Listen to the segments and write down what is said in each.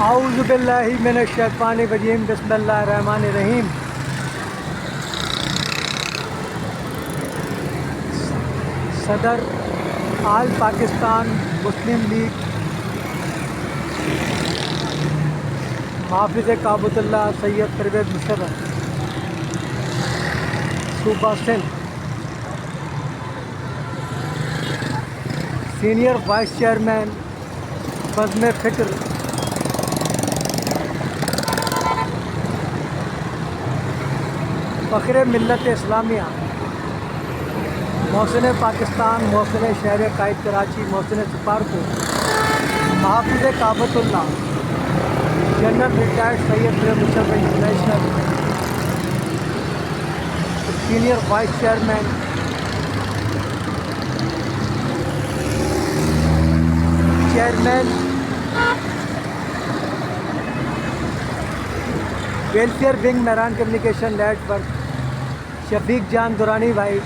اعوذ باللہ من الشیطان الرجیم بسم اللہ الرحمن الرحیم۔ صدر آل پاکستان مسلم لیگ محافظ کعبۃ اللہ سید پرویز مشرف صوبہ سندھ، سینئر وائس چیئرمین بزم فکر فخر ملت اسلامیہ، محسن پاکستان، محسن شہر قائد کراچی، محسن سفارتپور، محافظ کعبۃ اللہ general retired Syed Pervez Musharraf international, senior vice chairman welfare wing Mehran communication network Shafiq Jan Durrani بھائی،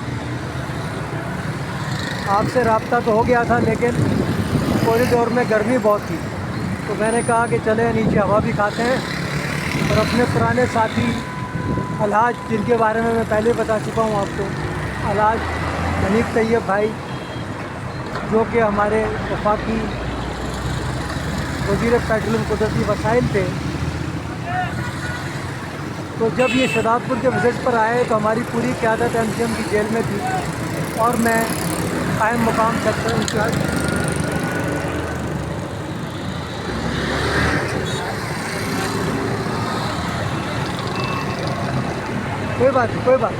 آپ سے رابطہ تو ہو گیا تھا لیکن کوریڈور میں گرمی بہت تھی تو میں نے کہا کہ چلے نیچے ہوا بھی کھاتے ہیں، اور اپنے پرانے ساتھی الحاج جن کے بارے میں پہلے بتا چکا ہوں آپ کو، الحاج حنیف طیب بھائی جو کہ ہمارے وفاقی وزیر پیٹرولیم قدرتی وسائل تھے، تو جب یہ شاداب پور کے وزٹ پر آئے تو ہماری پوری قیادت ایم سی ایم کی جیل میں تھی اور میں قائم مقام سیکٹر انچارج کوئی بات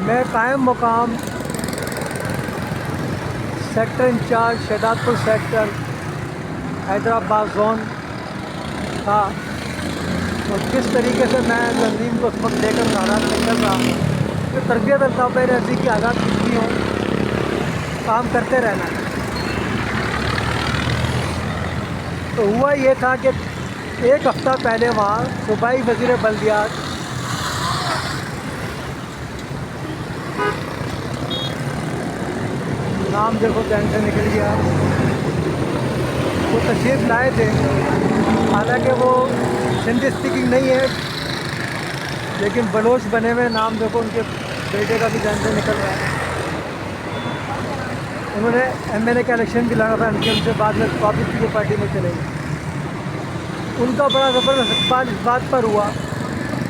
میں قائم مقام سیکٹر انچارج شاداب پور سیکٹر حیدرآباد زون تھا، اور کس طریقے سے میں تنظیم کو اس وقت لے کر حالات میں چل رہا ہوں کہ تربیت الطاف ایسی کی حالات کچھ بھی ہوں، کام کرتے رہنا ہے۔ تو ہوا یہ تھا کہ ایک ہفتہ پہلے وہاں صوبائی وزیر بلدیات نام دیکھو ذہن سے نکل گیا، وہ تشریف لائے تھے، حالانکہ وہ سندھی اسپیکنگ نہیں ہے لیکن بلوچ بنے ہوئے، نام دیکھو ان کے بیٹے کا بھی ذہن سے نکل رہا ہے۔ انہوں نے ایم ایل اے کا الیکشن بھی لڑا تھا ان کے، ان سے بعد میں واپس کی پارٹی میں چلے گئے۔ ان کا بڑا زبردست اقبال اس بات پر ہوا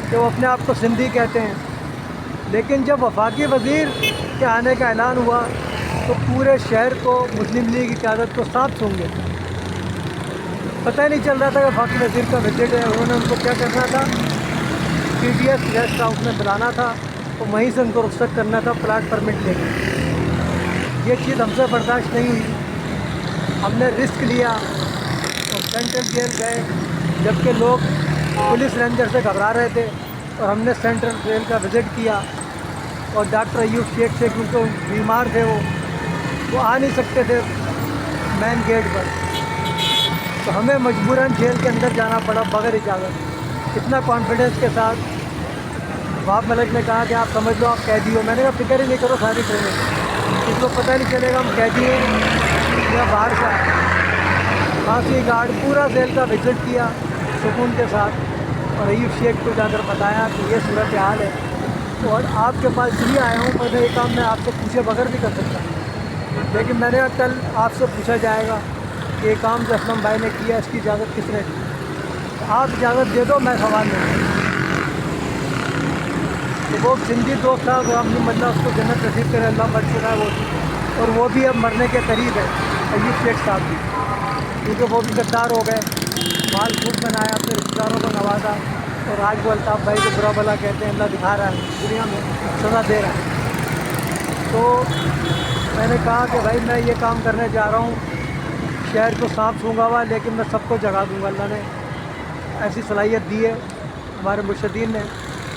کہ وہ اپنے آپ کو سندھی کہتے ہیں، لیکن جب وفاقی وزیر کے آنے کا اعلان ہوا تو پورے شہر کو مسلم لیگ کی قیادت کو صاف سونگے، پتہ ہی نہیں چل رہا تھا کہ وفاقی وزیر کا وزٹ ہے۔ انہوں نے ان کو کیا کرنا تھا، P D S guest house میں بلانا تھا اور وہیں سے ان کو رخصت کرنا تھا پلاٹ پرمٹ لے کے۔ یہ چیز ہم سے برداشت نہیں ہوئی، ہم نے رسک لیا اور سینٹرل جیل گئے، جبکہ لوگ پولیس رینجر سے گھبرا رہے تھے، اور ہم نے سینٹرل جیل کا وزٹ کیا، اور ڈاکٹر ایوب شیخ سے کیونکہ بیمار تھے وہ آ نہیں سکتے تھے مین گیٹ پر، تو ہمیں مجبوراً جیل کے اندر جانا پڑا بغیر اجازت۔ اتنا کانفیڈنس کے ساتھ وہاب ملک نے کہا کہ آپ سمجھ لو آپ قیدی ہو، میں نے کہا فکر ہی نہیں کرو ساری ٹریننگ، اس کو پتہ نہیں چلے گا ہم قیدی ہیں یا باہر سے آئے۔ خاصی گارڈ پورا جیل کا وزٹ کیا سکون کے ساتھ، اور ایوب شیخ کو جا کر بتایا کہ یہ صورتحال ہے، اور آپ کے پاس اس لیے آیا ہوں، پر یہ کام میں آپ سے پوچھے بغیر بھی کر سکتا ہوں، لیکن میں نے کہا کل آپ سے پوچھا جائے گا کہ یہ کام جو اسلم بھائی نے کیا اس کی اجازت کس نے دی، آپ اجازت دے دو میں سوال نہیں۔ تو وہ سندھی دوست تھا وہ اپنی مطلب اس کو جنت نصیب کرے اللہ بچ چکا ہے وہ، اور وہ بھی اب مرنے کے قریب ہے، ایوب شیخ صاحب بھی، کیونکہ وہ بھی غدار ہو گئے، مال خوب بنایا، اپنے رشتہ داروں کو نوازا، اور آج وہ الطاف بھائی کو برا بھلا کہتے ہیں، اللہ دکھا رہا ہے دنیا میں سزا دے رہا ہے۔ تو میں نے کہا کہ بھائی میں یہ کام کرنے جا رہا ہوں، شہر کو سانپ سونگا ہوا لیکن میں سب کو جگا دوں گا، اللہ نے ایسی صلاحیت دی ہے ہمارے مرشدین نے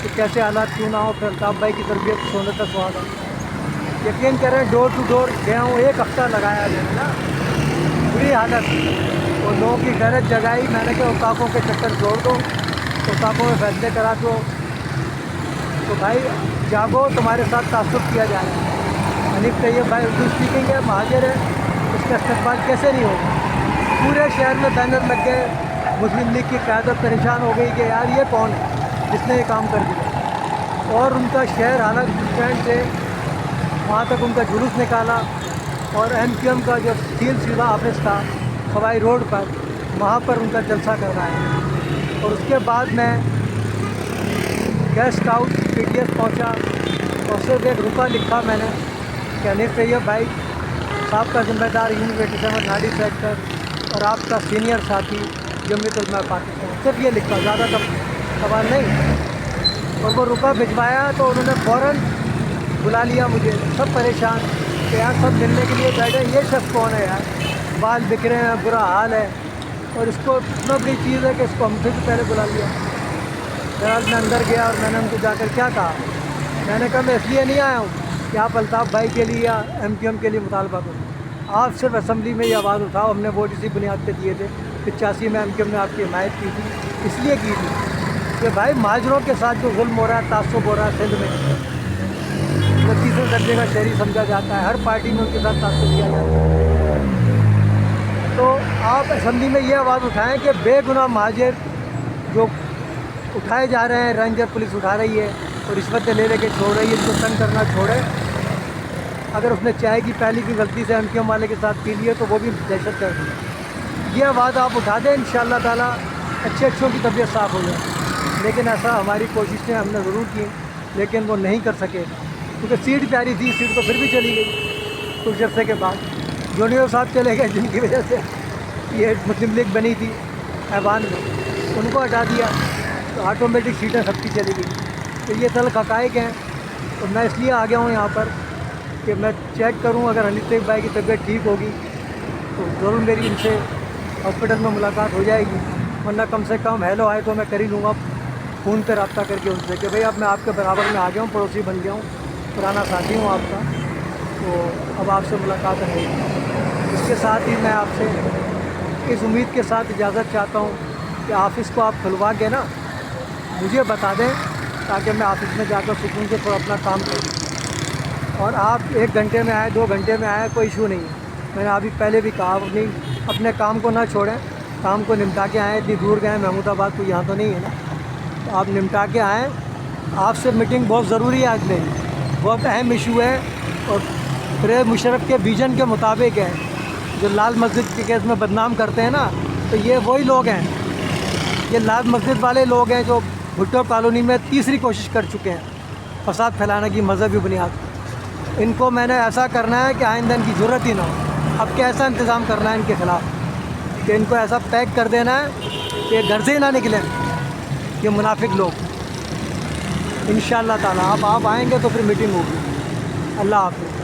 کہ کیسے حالات کیوں نہ ہو، پھر الطاف بھائی کی تربیت سونے کا سوال ہے۔ یقین کریں ڈور ٹو ڈور گیا ہوں، ایک ہفتہ لگایا ہے نا، بری حالت، اور لوگوں کی غیرت جگائی، میں نے کہا اوقافوں کے چکر چھوڑ دو، اوقافوں میں فیصلے کرا دو، تو بھائی جاگو، تمہارے ساتھ تعصب کیا جا رہا ہے۔ حنیف طیب بھائی اردو اسپیکنگ ہے، مہاجر ہے، اس کا استقبال کیسے نہیں ہوگا؟ پورے شہر میں بینر لگ گئے, مسلم لیگ کی قیادت پریشان ہو گئی کہ یار یہ کون ہے جس نے یہ کام کر دیا, اور ان کا شہر حالت اسٹینڈ سے وہاں تک ان کا جلوس نکالا, اور ایم کیو ایم کا جو تین سیدھا آفس تھا خوائی روڈ پر, وہاں پر ان کا جلسہ کروایا. اور اس کے بعد میں guest house P T S پہنچا, اور صرف ایک رکا لکھا میں نے کہ حنیف طیب بھائی صاحب کا ذمہ دار یونیورسٹی سے ناڈی سیکٹر, اور آپ کا سینئر ساتھی جمعیت علماء پاکستان, صرف یہ لکھا, زیادہ سوال نہیں. اور وہ رکا بھجوایا تو انہوں نے فوراً بلا لیا مجھے, سب پریشان کہ یار سب ملنے کے لیے بیٹھے, یہ شخص کون ہے یار, بال بکھرے ہیں, برا حال ہے, اور اس کو اتنا بڑی چیز ہے کہ اس کو ہم سے بھی پہلے بلا لیا. بہرحال میں اندر گیا اور میں نے ان کو جا کر کیا کہا, میں نے کہا میں اس لیے نہیں آیا ہوں کہ آپ الطاف بھائی کے لیے یا ایم کیو ایم کے لیے مطالبہ کروں, آپ صرف اسمبلی میں یہ آواز اٹھاؤ, ہم نے ووٹ اسی بنیاد پہ دیے تھے, 85 میں ایم کیو ایم نے آپ کی حمایت کی تھی, اس لیے کی تھی کہ بھائی مہاجروں کے ساتھ جو ظلم ہو رہا ہے, تعصب ہو رہا ہے سندھ میں, جو تیسرے درجے کا شہری سمجھا جاتا ہے, ہر پارٹی میں ان کے ساتھ تعصب کیا جاتا ہے, تو آپ اسمبلی میں یہ آواز اٹھائیں کہ بے گناہ مہاجر جو اٹھائے جا رہے ہیں, رینجر پولیس اٹھا رہی ہے اور رشوتیں لے کے چھوڑ رہی ہے, اس کو تنگ کرنا چھوڑے. اگر اس نے چائے کی پہلی کی غلطی سے ایم کیو ایم والے کے ساتھ پی لی ہے تو وہ بھی دہشت گرد ہے. یہ آواز آپ اٹھا دیں, انشاءاللہ تعالیٰ اچھوں کی طبیعت صاف ہو جائے. لیکن ایسا ہماری کوششیں ہم نے ضرور کی, لیکن وہ نہیں کر سکے, کیونکہ سیٹ پیاری تھی, سیٹ تو پھر بھی چلی گئی کچھ عرصے کے بعد. جونیئر صاحب چلے گئے جن کی وجہ سے یہ مسلم لیگ بنی تھی ایوان میں, ان کو ہٹا دیا تو آٹومیٹک سیٹیں سب کی چلی گئی. تو یہ تلخ حقائق ہیں. تو میں اس لیے آ گیا ہوں یہاں پر کہ میں چیک کروں, اگر حنیف طیب بھائی کی طبیعت ٹھیک ہوگی تو ضرور میری ان سے ہاسپٹل میں ملاقات ہو جائے گی, ورنہ کم سے کم ہیلو آئے تو میں کر ہی لوں گا فون پہ رابطہ کر کے ان سے کہ بھائی اب میں آپ کے برابر میں آ گیا ہوں, پڑوسی بن گیا ہوں, پرانا ساتھی ہوں آپ کا, تو اب آپ سے ملاقات رہے گی. اس کے ساتھ ہی میں آپ سے اس امید کے ساتھ اجازت چاہتا ہوں کہ آفس کو آپ کھلوا کے نا مجھے بتا دیں, تاکہ میں آفس میں جا کر سکون سے تھوڑا اپنا کام کروں. اور آپ 1 گھنٹے میں آئے, 2 گھنٹے میں آئے, کوئی ایشو نہیں ہے. میں نے ابھی پہلے بھی کہا, اپنے کام کو نہ چھوڑیں, کام کو نمٹا کے آئیں. اتنی دور گئے محمود آباد, تو یہاں تو نہیں ہے نا, تو آپ نمٹا کے آئیں. آپ سے میٹنگ بہت ضروری ہے آج میری, بہت اہم ایشو ہے, اور پریز مشرف کے ویژن کے مطابق ہے. جو لال مسجد کے کیس میں بدنام کرتے ہیں نا, تو یہ وہی لوگ ہیں, یہ لال مسجد والے لوگ ہیں جو بھٹو کالونی میں تیسری کوشش کر چکے ہیں فساد پھیلانے کی مذہبی بنیاد. ان کو میں نے ایسا کرنا ہے کہ آئندہ ان کی ضرورت ہی نہ ہو. اب کیسا انتظام کرنا ہے ان کے خلاف کہ ان کو ایسا پیک کر دینا ہے کہ گھر سے ہی نہ نکلیں یہ منافق لوگ. انشاءاللہ تعالیٰ آپ آئیں گے تو پھر میٹنگ ہوگی. اللہ حافظ.